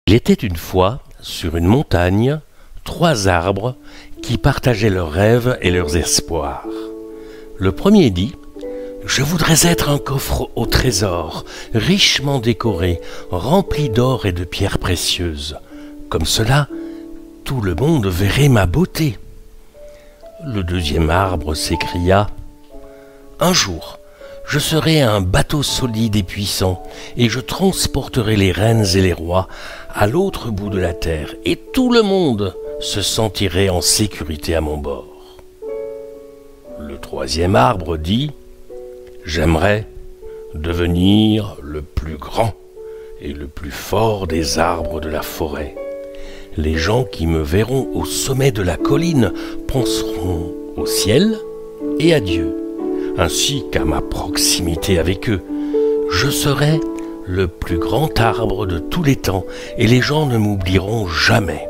Il était une fois, sur une montagne, 3 arbres qui partageaient leurs rêves et leurs espoirs. Le premier dit « Je voudrais être un coffre au trésor, richement décoré, rempli d'or et de pierres précieuses. Comme cela, tout le monde verrait ma beauté. » Le deuxième arbre s'écria « Un jour, je serai un bateau solide et puissant, et je transporterai les reines et les rois à l'autre bout de la terre, et tout le monde se sentirait en sécurité à mon bord. » Le troisième arbre dit « J'aimerais devenir le plus grand et le plus fort des arbres de la forêt. Les gens qui me verront au sommet de la colline penseront au ciel et à Dieu, ainsi qu'à ma proximité avec eux. Je serai le plus grand arbre de tous les temps, et les gens ne m'oublieront jamais. »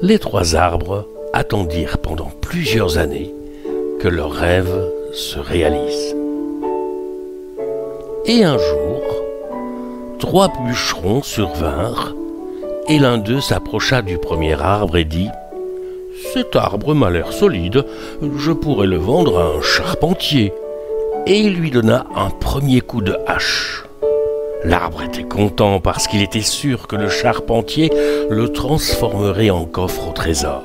Les 3 arbres attendirent pendant plusieurs années que leurs rêves se réalisent. Et un jour, 3 bûcherons survinrent, et l'un d'eux s'approcha du premier arbre et dit « Cet arbre m'a l'air solide, je pourrais le vendre à un charpentier. » Et il lui donna un premier coup de hache. L'arbre était content parce qu'il était sûr que le charpentier le transformerait en coffre au trésor.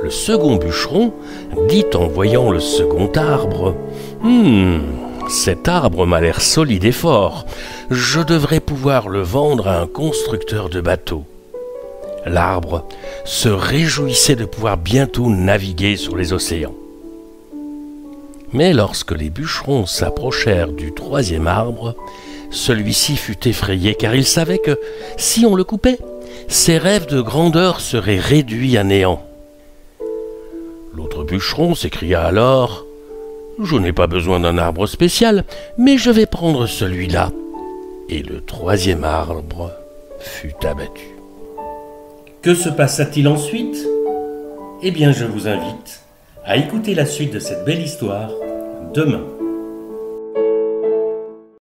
Le second bûcheron dit en voyant le second arbre « Cet arbre m'a l'air solide et fort, je devrais pouvoir le vendre à un constructeur de bateaux. » L'arbre se réjouissait de pouvoir bientôt naviguer sur les océans. Mais lorsque les bûcherons s'approchèrent du troisième arbre, celui-ci fut effrayé car il savait que, si on le coupait, ses rêves de grandeur seraient réduits à néant. L'autre bûcheron s'écria alors « Je n'ai pas besoin d'un arbre spécial, mais je vais prendre celui-là. » Et le troisième arbre fut abattu. Que se passa-t-il ensuite? Eh bien, je vous invite à écouter la suite de cette belle histoire demain.